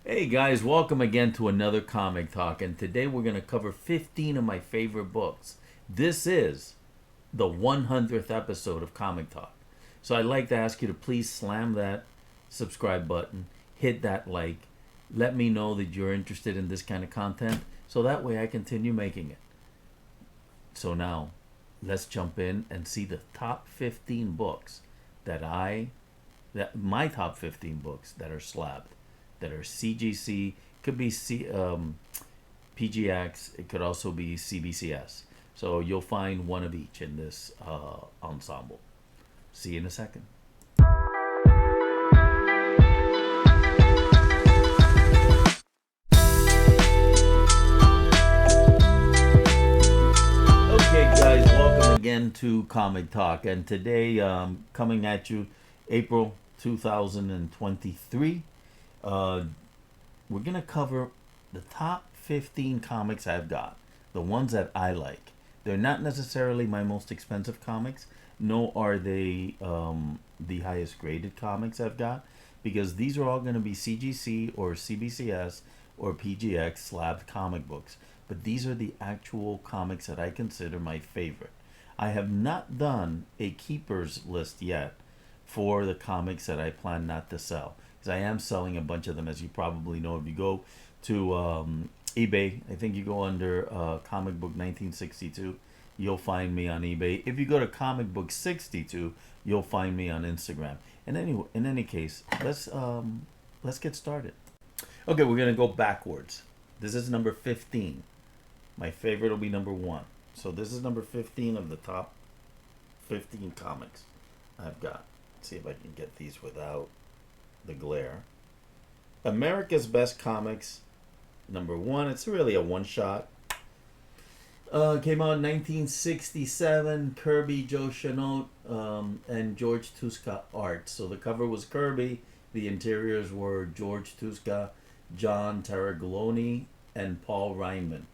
Hey guys, welcome again to another Comic Talk, and today we're going to cover 15 of my favorite books. This is the 100th episode of Comic Talk. So I'd like to ask you to please slam that subscribe button, hit that like, let me know that you're interested in this kind of content, so that way I continue making it. So now, let's jump in and see the top 15 books my top 15 books that are slabbed, that are CGC, could be PGX, it could also be CBCS. So you'll find one of each in this ensemble. See you in a second. Okay, guys, welcome again to Comic Talk, and today coming at you April 2023. We're gonna cover the top 15 comics I've got, the ones that I like. They're not necessarily my most expensive comics, nor are they the highest graded comics I've got, because these are all going to be CGC or CBCS or PGX slabbed comic books. But these are the actual comics that I consider my favorite. I have not done a keepers list yet for the comics that I plan not to sell, because I am selling a bunch of them, as you probably know. If you go to eBay, I think you go under comic book 1962, you'll find me on eBay. If you go to comic book 62, you'll find me on Instagram. And anyway, in any case, let's get started. Okay, we're gonna go backwards. This is number 15. My favorite will be number 1. So this is number 15 of the top 15 comics I've got. Let's see if I can get these without the glare. America's Best Comics, number 1. It's really a one-shot. Came out in 1967. Kirby, Joe Chanot, and George Tuska art. So the cover was Kirby. The interiors were George Tuska, John Tarraglone, and Paul Reinman.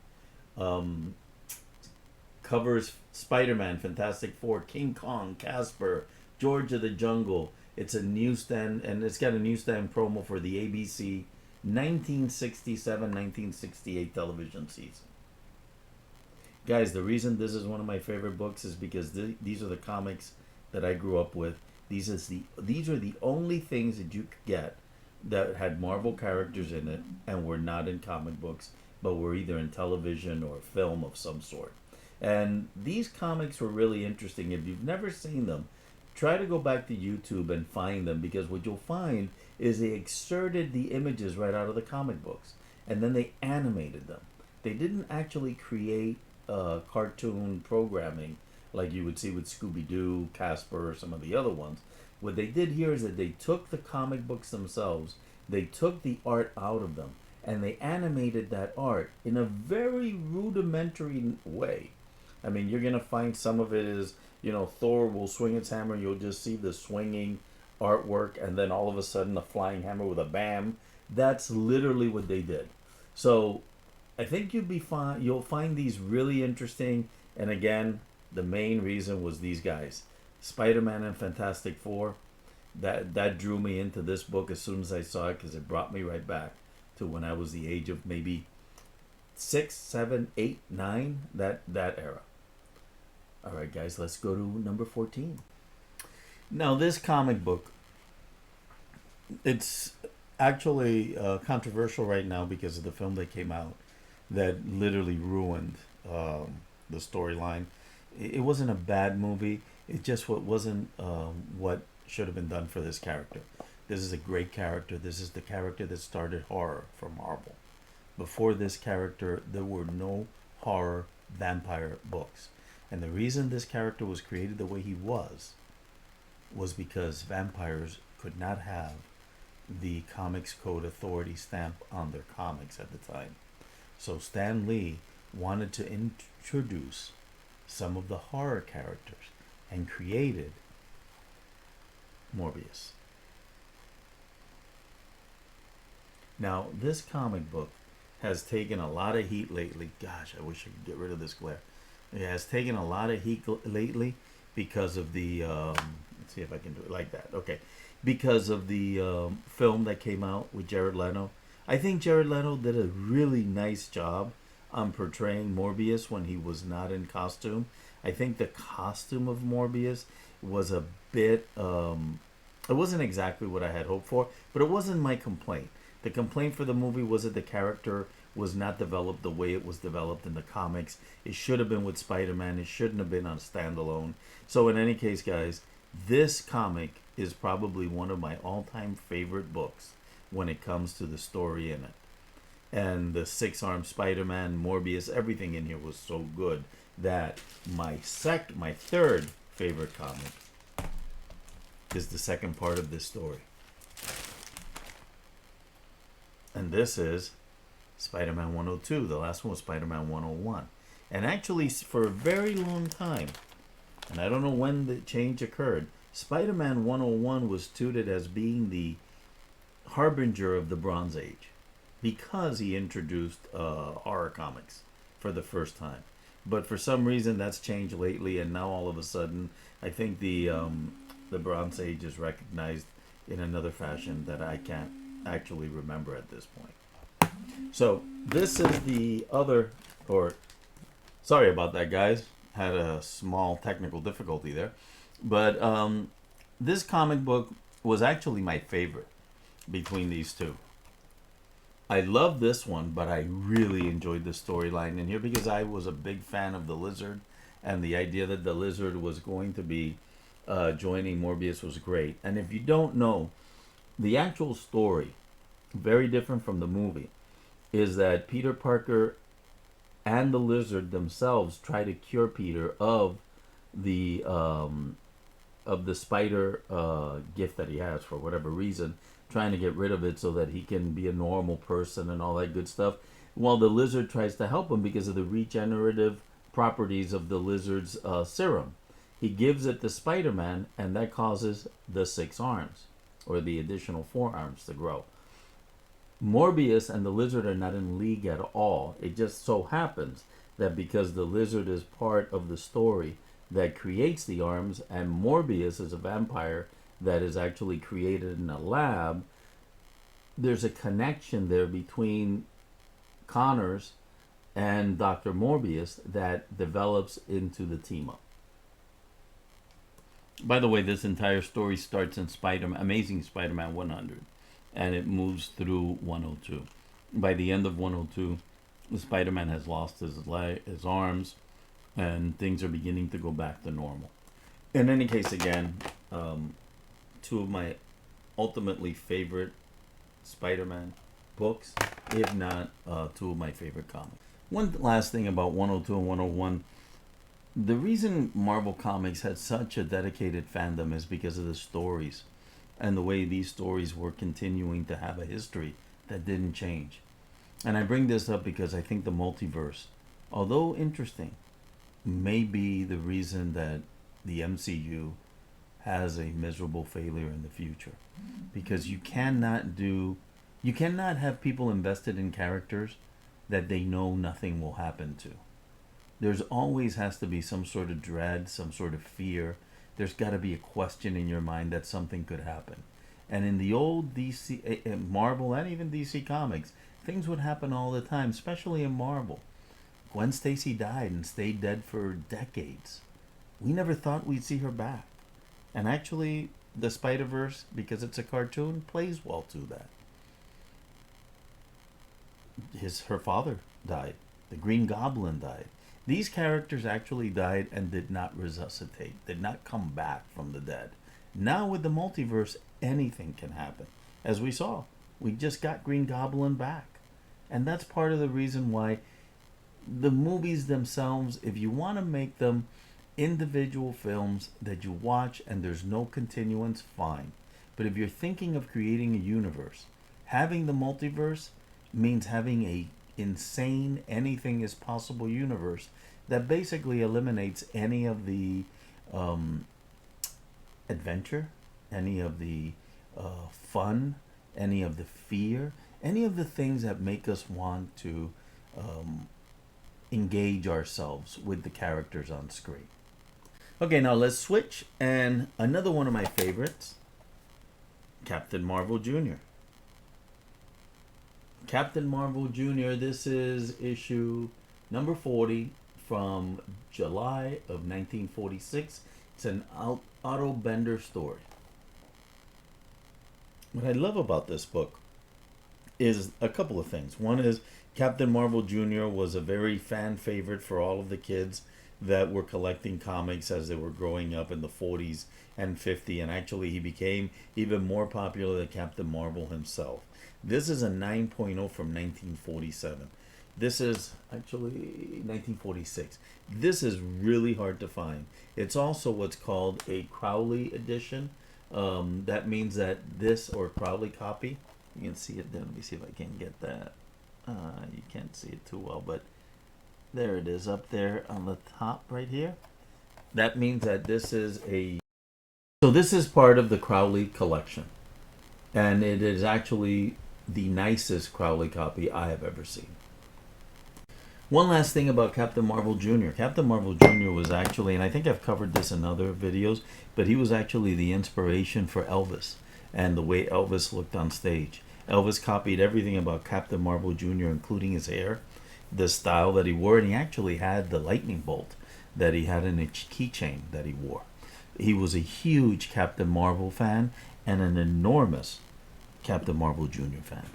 Covers Spider-Man, Fantastic Four, King Kong, Casper, George of the Jungle. It's a newsstand, and it's got a newsstand promo for the ABC 1967-1968 television season. Guys, the reason this is one of my favorite books is because these are the comics that I grew up with. These are the only things that you could get that had Marvel characters in it and were not in comic books, but were either in television or film of some sort. And these comics were really interesting. If you've never seen them, try to go back to YouTube and find them, because what you'll find is they excerpted the images right out of the comic books and then they animated them. They didn't actually create cartoon programming like you would see with Scooby-Doo, Casper, or some of the other ones. What they did here is that they took the comic books themselves, they took the art out of them, and they animated that art in a very rudimentary way. I mean, you're going to find some of it is, Thor will swing his hammer, you'll just see the swinging artwork, and then all of a sudden a flying hammer with a bam. That's literally what they did. So I think you'll find these really interesting. And again, the main reason was these guys, Spider-Man and Fantastic Four. That drew me into this book as soon as I saw it, because it brought me right back to when I was the age of maybe 6, 7, 8, 9, that era. All right, guys, let's go to number 14. Now, this comic book, it's actually controversial right now because of the film that came out that literally ruined the storyline. It wasn't a bad movie. It just wasn't what should have been done for this character. This is a great character. This is the character that started horror for Marvel. Before this character, there were no horror vampire books. And the reason this character was created the way he was because vampires could not have the Comics Code Authority stamp on their comics at the time. So Stan Lee wanted to introduce some of the horror characters and created Morbius. Now, this comic book has taken a lot of heat lately. Gosh, I wish I could get rid of this glare. It has taken a lot of heat lately because of the let's see if I can do it like that. Okay, because of the film that came out with Jared Leto. I think Jared Leto did a really nice job on portraying Morbius when he was not in costume. I think the costume of Morbius was a bit it wasn't exactly what I had hoped for, but it wasn't my complaint. The complaint for the movie was that the character was not developed the way it was developed in the comics. It should have been with Spider-Man. It shouldn't have been on standalone. So in any case, guys, this comic is probably one of my all-time favorite books when it comes to the story in it. And the six-armed Spider-Man, Morbius, everything in here was so good that my third favorite comic is the second part of this story. And this is Spider-Man 102. The last one was Spider-Man 101. And actually, for a very long time, and I don't know when the change occurred, Spider-Man 101 was touted as being the harbinger of the Bronze Age because he introduced horror comics for the first time. But for some reason, that's changed lately, and now all of a sudden, I think the Bronze Age is recognized in another fashion that I can't actually remember at this point. So this is the other, or sorry about that, guys. Had a small technical difficulty there, but this comic book was actually my favorite between these two. I love this one, but I really enjoyed the storyline in here because I was a big fan of the Lizard, and the idea that the Lizard was going to be joining Morbius was great. And if you don't know, the actual story, very different from the movie, is that Peter Parker and the Lizard themselves try to cure Peter of the spider gift that he has for whatever reason, trying to get rid of it so that he can be a normal person and all that good stuff, while the Lizard tries to help him because of the regenerative properties of the Lizard's serum. He gives it to Spider-Man, and that causes the 6 arms, or the additional 4 arms to grow. Morbius and the Lizard are not in league at all. It just so happens that because the Lizard is part of the story that creates the arms, and Morbius is a vampire that is actually created in a lab, there's a connection there between Connors and Dr. Morbius that develops into the team-up. By the way, this entire story starts in Amazing Spider-Man 100, and it moves through 102. By the end of 102, Spider-Man has lost his arms, and things are beginning to go back to normal. In any case, again, two of my ultimately favorite Spider-Man books, if not two of my favorite comics. One last thing about 102 and 101. The reason Marvel Comics had such a dedicated fandom is because of the stories and the way these stories were continuing to have a history that didn't change. And I bring this up because I think the multiverse, although interesting, may be the reason that the MCU has a miserable failure in the future. Because you cannot have people invested in characters that they know nothing will happen to. There's always has to be some sort of dread, some sort of fear. There's got to be a question in your mind that something could happen. And in the old DC, Marvel, and even DC Comics, things would happen all the time, especially in Marvel. Gwen Stacy died and stayed dead for decades. We never thought we'd see her back. And actually, the Spider-Verse, because it's a cartoon, plays well to that. Her father died. The Green Goblin died. These characters actually died and did not resuscitate, did not come back from the dead. Now with the multiverse, anything can happen. As we saw, we just got Green Goblin back. And that's part of the reason why the movies themselves, if you want to make them individual films that you watch and there's no continuance, fine. But if you're thinking of creating a universe, having the multiverse means having a insane anything is possible universe that basically eliminates any of the adventure, any of the fun, any of the fear, any of the things that make us want to engage ourselves with the characters on screen. Okay, now let's switch, and another one of my favorites, Captain Marvel Jr. Captain Marvel Jr. This is issue number 40 from July of 1946. It's an Otto Bender story. What I love about this book is a couple of things. One is Captain Marvel Jr. was a very fan favorite for all of the kids that were collecting comics as they were growing up in the 40s and 50s, and actually he became even more popular than Captain Marvel himself. This is a 9.0 from 1947. This is actually 1946. This is really hard to find. It's also what's called a Crowley edition. That means that this, or Crowley copy, you can see it there. Let me see if I can get that. You can't see it too well, but there it is up there on the top right here. That means that this is a... So this is part of the Crowley collection. And it is actually the nicest Crowley copy I have ever seen. One last thing about Captain Marvel Jr. Captain Marvel Jr. was actually, and I think I've covered this in other videos, but he was actually the inspiration for Elvis and the way Elvis looked on stage. Elvis copied everything about Captain Marvel Jr., including his hair, the style that he wore, and he actually had the lightning bolt that he had in a keychain that he wore. He was a huge Captain Marvel fan and an enormous Captain Marvel Jr. fan.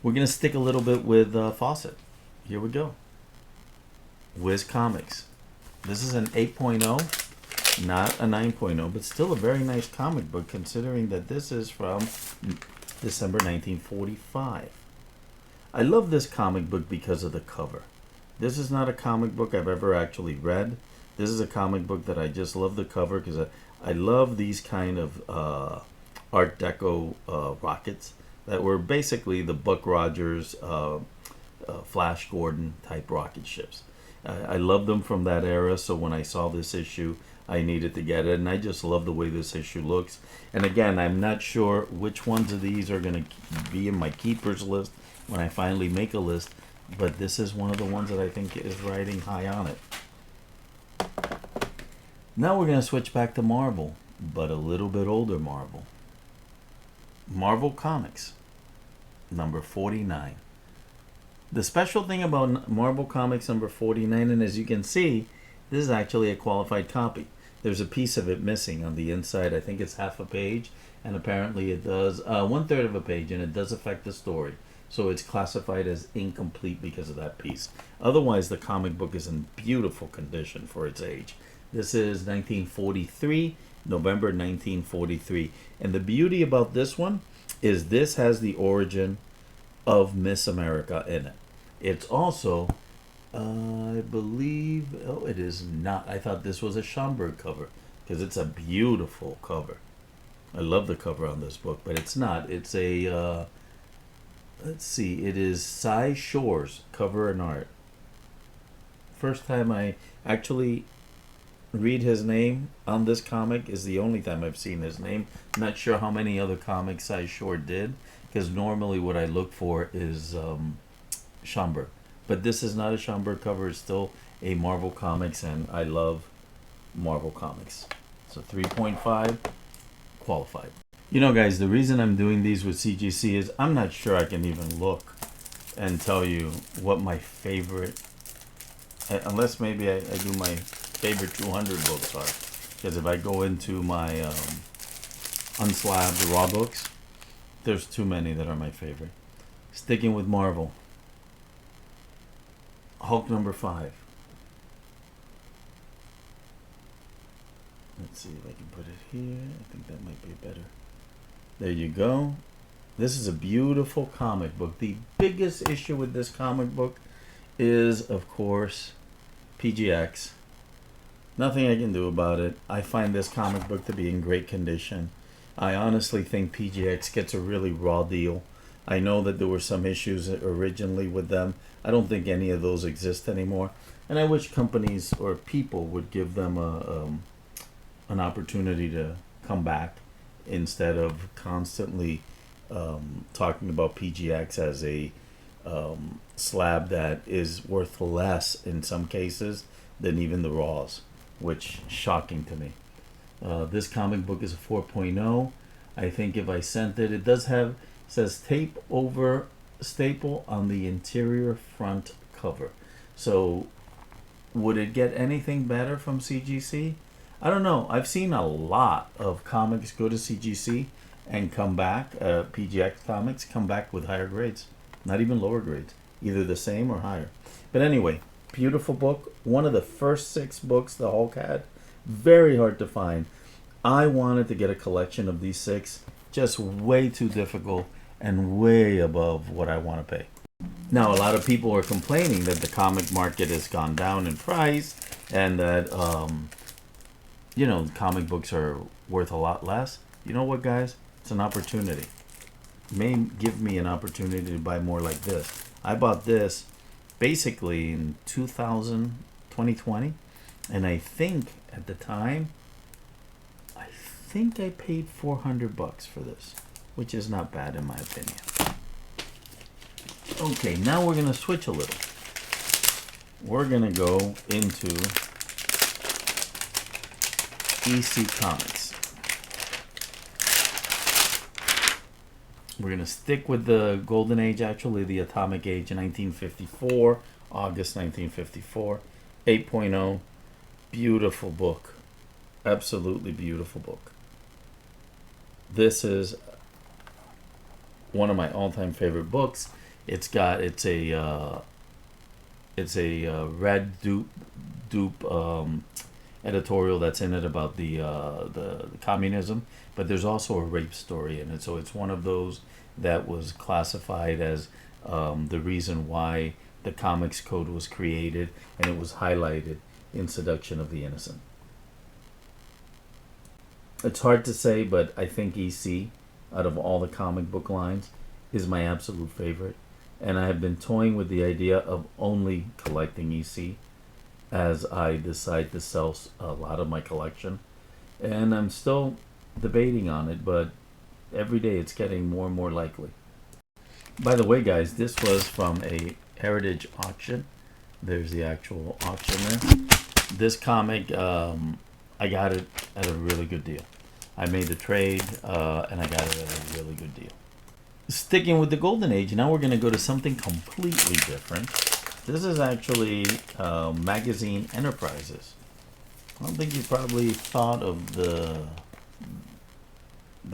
We're going to stick a little bit with Fawcett. Here we go. Wiz Comics. This is an 8.0, not a 9.0, but still a very nice comic book considering that this is from December 1945. I love this comic book because of the cover. This is not a comic book I've ever actually read. This is a comic book that I just love the cover because I love these kind of Art Deco rockets that were basically the Buck Rogers, Flash Gordon type rocket ships. I love them from that era, so when I saw this issue, I needed to get it, and I just love the way this issue looks. And again, I'm not sure which ones of these are going to be in my keepers list when I finally make a list, but this is one of the ones that I think is riding high on it. Now we're going to switch back to Marvel, but a little bit older Marvel. Marvel Comics, number 49. The special thing about Marvel Comics number 49, and as you can see, this is actually a qualified copy. There's a piece of it missing on the inside. I think it's half a page, and apparently it does 1/3 of a page, and it does affect the story. So it's classified as incomplete because of that piece. Otherwise, the comic book is in beautiful condition for its age. This is 1943, November 1943. And the beauty about this one is this has the origin of Miss America in it. It's also, I believe, oh, it is not. I thought this was a Schomburg cover because it's a beautiful cover. I love the cover on this book, but it's not. It's a, let's see, it is Cy Shore's cover and art. First time I actually read his name on this comic is the only time I've seen his name. I'm not sure how many other comics Cy Shore did, because normally what I look for is Schomburg. But this is not a Schomburg cover. It's still a Marvel Comics, and I love Marvel Comics. So 3.5, qualified. You know, guys, the reason I'm doing these with CGC is I'm not sure I can even look and tell you what my favorite, unless maybe I do my favorite 200 books are. Because if I go into my unslabbed raw books, there's too many that are my favorite. Sticking with Marvel. Hulk number 5. Let's see if I can put it here. I think that might be better. There you go. This is a beautiful comic book. The biggest issue with this comic book is, of course, PGX. Nothing I can do about it. I find this comic book to be in great condition. I honestly think PGX gets a really raw deal. I know that there were some issues originally with them. I don't think any of those exist anymore. And I wish companies or people would give them an opportunity to come back instead of constantly talking about PGX as a slab that is worth less in some cases than even the raws, which is shocking to me. This comic book is a 4.0. I think if I sent it, it does have, says tape over staple on the interior front cover. So would it get anything better from CGC? I don't know. I've seen a lot of comics go to CGC and come back, PGX comics come back with higher grades, not even lower grades, either the same or higher. But anyway, beautiful book. One of the first 6 books the Hulk had. Very hard to find. I wanted to get a collection of these 6. Just way too difficult and way above what I want to pay. Now, a lot of people are complaining that the comic market has gone down in price and that, comic books are worth a lot less. You know what, guys? It's an opportunity. It may give me an opportunity to buy more like this. I bought this basically in 2020, and I think at the time, I paid $400 for this, which is not bad in my opinion. Okay, now we're gonna switch a little. We're gonna go into EC Comics. We're gonna stick with the Golden Age, actually the Atomic Age, 1954, August 1954, 8.0. Beautiful book, absolutely beautiful book. This is one of my all-time favorite books. It's a red dupe editorial that's in it about the communism, but there's also a rape story in it. So it's one of those that was classified as the reason why the Comics Code was created, and it was highlighted in Seduction of the Innocent. It's hard to say, but I think EC, out of all the comic book lines, is my absolute favorite. And I have been toying with the idea of only collecting EC as I decide to sell a lot of my collection. And I'm still debating on it, but every day it's getting more and more likely. By the way, guys, this was from a Heritage auction. There's the actual auction there. This comic, I got it at a really good deal. I made the trade, and I got it at a really good deal. Sticking with the Golden Age, now we're going to go to something completely different. This is actually Magazine Enterprises. I don't think you probably thought of the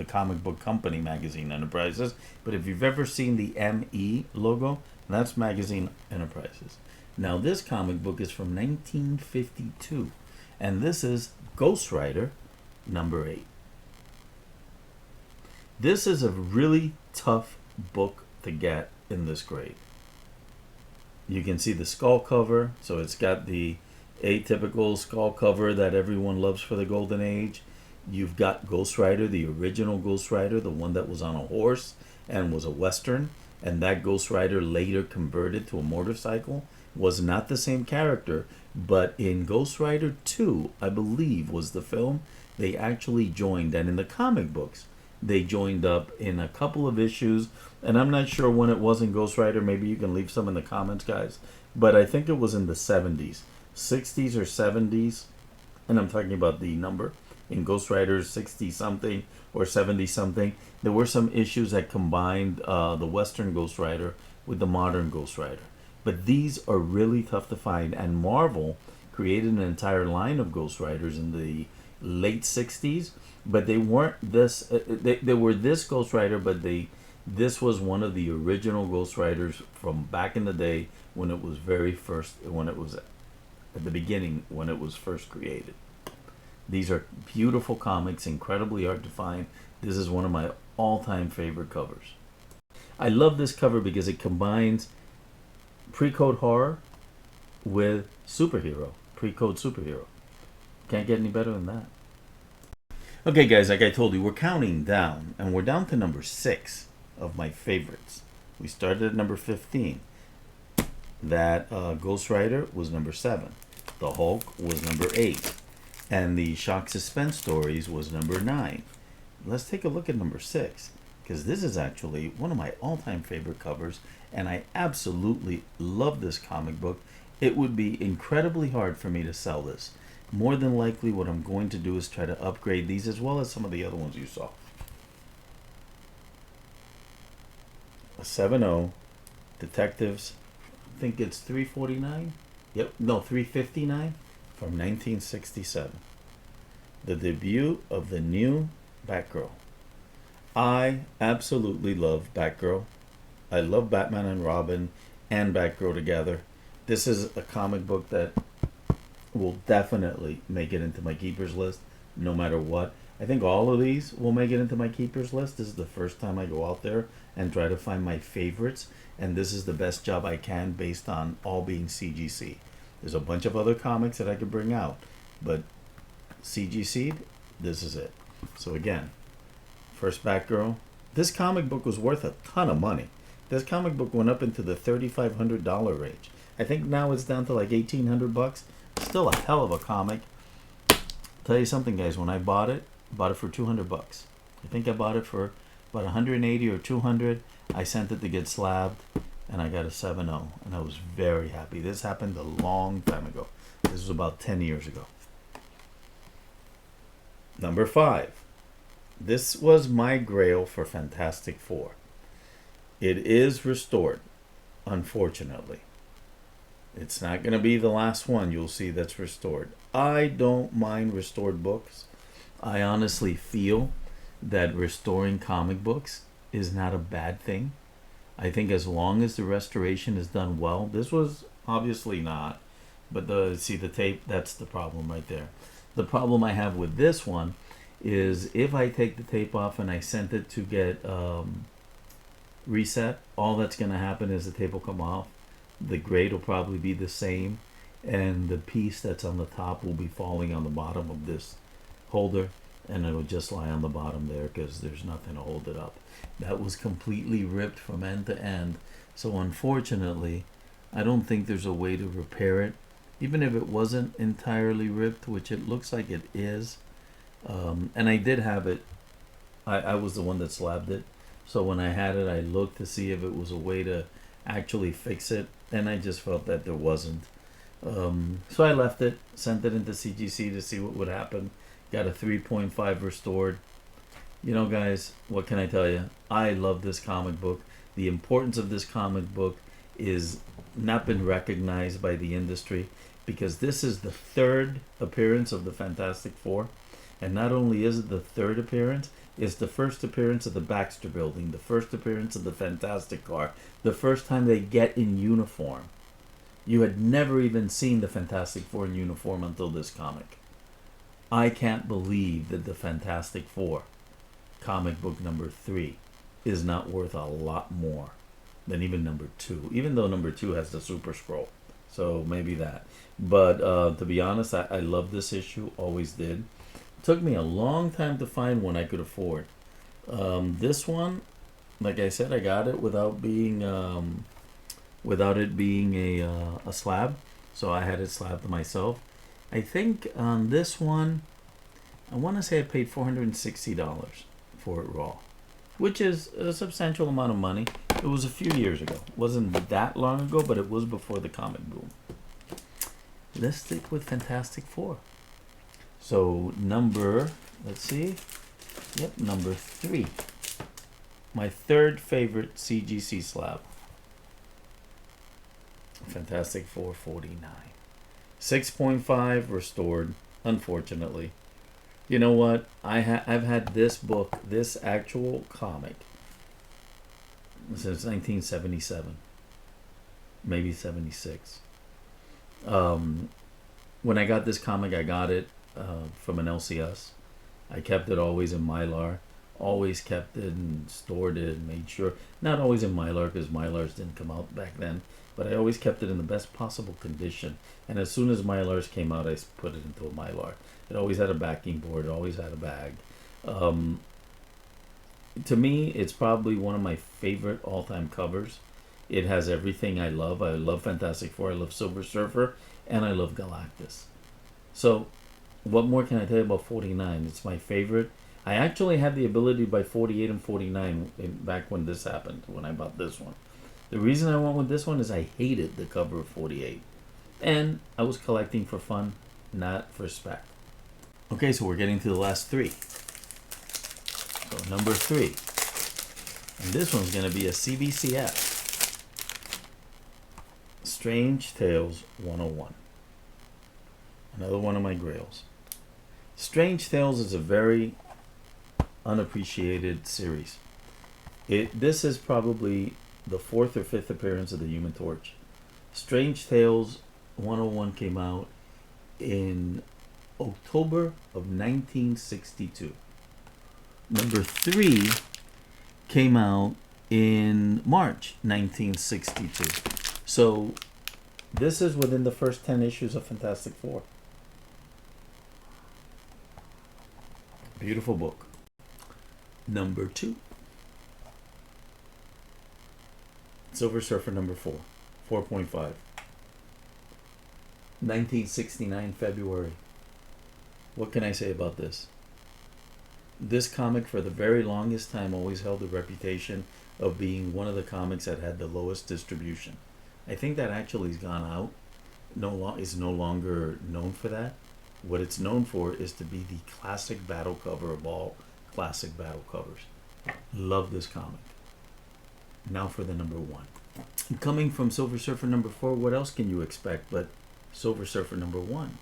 comic book company Magazine Enterprises, but if you've ever seen the ME logo, that's Magazine Enterprises. Now this comic book is from 1952, and this is Ghost Rider number 8. This is a really tough book to get in this grade. You can see the skull cover, so it's got the atypical skull cover that everyone loves for the Golden Age. You've got Ghost Rider, the original Ghost Rider, the one that was on a horse and was a Western, and that Ghost Rider later converted to a motorcycle, was not the same character, but in Ghost Rider 2, I believe was the film, they actually joined, and in the comic books, they joined up in a couple of issues, and I'm not sure when it was in Ghost Rider. Maybe you can leave some in the comments, guys, but I think it was in the 70s, 60s or 70s, and I'm talking about the number. In Ghost Rider 60 something or 70 something, there were some issues that combined the Western Ghost Rider with the modern Ghost Rider. But these are really tough to find, and Marvel created an entire line of Ghost Riders in the late 60s, but they weren't this, they were this Ghost Rider, but this was one of the original Ghost Riders from back in the day when it was at the beginning, when it was first created. These are beautiful comics, incredibly hard to find. This is one of my all-time favorite covers. I love this cover because it combines pre-code horror with superhero, pre-code superhero. Can't get any better than that. Okay, guys, like I told you, we're counting down, and we're down to number 6 of my favorites. We started at number 15. That Ghost Rider was number 7. The Hulk was number 8. And the Shock Suspense Stories was number 9. Let's take a look at number 6, because this is actually one of my all-time favorite covers, and I absolutely love this comic book. It would be incredibly hard for me to sell this. More than likely, what I'm going to do is try to upgrade these as well as some of the other ones you saw. A 7.0 Detectives. I think it's $349. Yep, no, $359 from 1967. The debut of the new Batgirl. I absolutely love Batgirl. I love Batman and Robin and Batgirl together. This is a comic book that will definitely make it into my keepers list, no matter what. I think all of these will make it into my keepers list. This is the first time I go out there and try to find my favorites, and this is the best job I can based on all being CGC. There's a bunch of other comics that I could bring out, but CGC, this is it. So again, first Batgirl. This comic book was worth a ton of money. This comic book went up into the $3,500 range. I think now it's down to like $1,800. Still a hell of a comic. Tell you something, guys. When I bought it for $200. I think I bought it for about 180 or 200. I sent it to get slabbed, and I got a 7.0, and I was very happy. This happened a long time ago. This was about 10 years ago. Number 5. This was my grail for Fantastic Four. It is restored, unfortunately. It's not going to be the last one you'll see that's restored. I don't mind restored books. I honestly feel that restoring comic books is not a bad thing. I think as long as the restoration is done well, this was obviously not, but see the tape, that's the problem right there. The problem I have with this one is if I take the tape off and I sent it to get reset, all that's going to happen is the tape will come off. The grade will probably be the same, and the piece that's on the top will be falling on the bottom of this holder, and it'll just lie on the bottom there because there's nothing to hold it up. That was completely ripped from end to end, so unfortunately I don't think there's a way to repair it, even if it wasn't entirely ripped, which it looks like it is. And I did have it. I was the one that slabbed it, so when I had it I looked to see if it was a way to actually fix it, and I just felt that there wasn't. So I left it, sent it into CGC to see what would happen. Got a 3.5 restored. You know, guys, what can I tell you? I love this comic book. The importance of this comic book is not been recognized by the industry, because this is the third appearance of the Fantastic Four. And not only is it the third appearance, it's the first appearance of the Baxter Building, the first appearance of the Fantastic Car, the first time they get in uniform. You had never even seen the Fantastic Four in uniform until this comic. I can't believe that the Fantastic Four, comic book number 3, is not worth a lot more than even number 2, even though number 2 has the Super Scroll. So maybe that. But to be honest, I love this issue, always did. Took me a long time to find one I could afford. This one, like I said, I got it without it being a slab, so I had it slabbed myself. I think on this one, I want to say I paid $460 for it raw, which is a substantial amount of money. It was a few years ago. It wasn't that long ago, but it was before the comic boom. Let's stick with Fantastic Four. So number 3. My third favorite CGC slab. Fantastic Four 49. 6.5 restored, unfortunately. You know what? I've had this book, this actual comic, since 1977. Maybe 76. When I got this comic, I got it from an LCS. I kept it always in Mylar. Always kept it and stored it and made sure. Not always in Mylar, because Mylars didn't come out back then. But I always kept it in the best possible condition. And as soon as Mylars came out, I put it into a Mylar. It always had a backing board. It always had a bag. To me, it's probably one of my favorite all-time covers. It has everything I love. I love Fantastic Four. I love Silver Surfer. And I love Galactus. So, what more can I tell you about 49? It's my favorite. I actually had the ability to buy 48 and 49 back when this happened, when I bought this one. The reason I went with this one is I hated the cover of 48. And I was collecting for fun, not for spec. Okay, so we're getting to the last 3. So number 3. And this one's going to be a CBCS. Strange Tales 101. Another one of my grails. Strange Tales is a very unappreciated series. This is probably the fourth or fifth appearance of the Human Torch. Strange Tales 101 came out in October of 1962. Number 3 came out in March 1962. So this is within the first 10 issues of Fantastic Four. Beautiful book. Number 2. Silver Surfer number 4. 4.5. 1969 February. What can I say about this? This comic for the very longest time always held the reputation of being one of the comics that had the lowest distribution. I think that actually has gone out. Is no longer known for that. What it's known for is to be the classic battle cover of all classic battle covers. Love this comic. Now for the number 1. Coming from Silver Surfer number 4, what else can you expect but Silver Surfer number 1?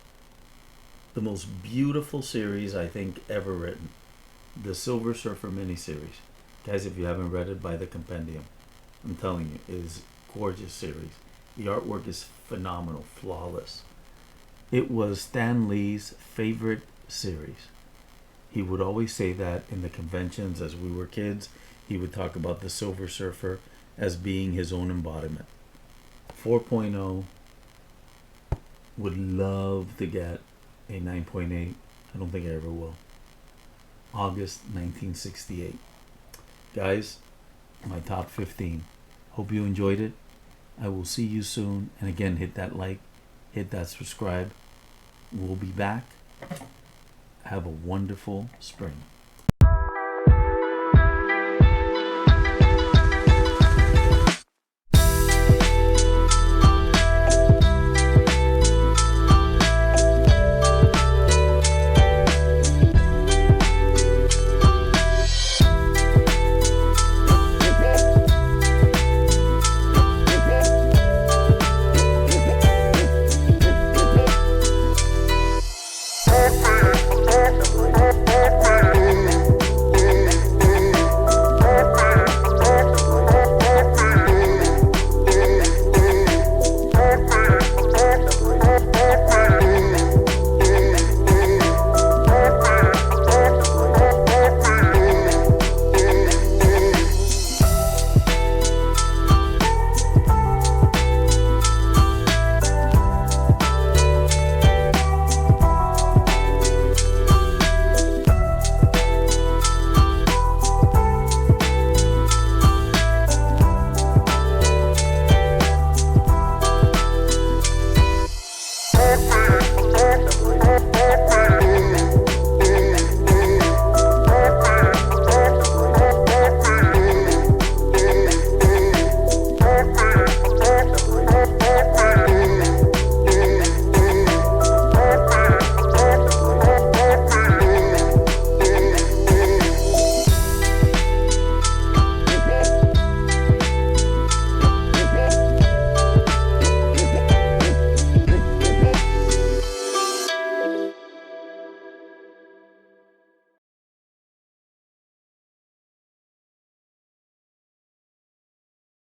The most beautiful series I think ever written. The Silver Surfer miniseries. Guys, if you haven't read it, buy the compendium. I'm telling you, it is a gorgeous series. The artwork is phenomenal, flawless. It was Stan Lee's favorite series. He would always say that in the conventions as we were kids. He would talk about the Silver Surfer as being his own embodiment. 4.0 would love to get a 9.8. I don't think I ever will. August 1968. Guys, my top 15. Hope you enjoyed it. I will see you soon. And again, hit that like, hit that subscribe. We'll be back. Have a wonderful spring.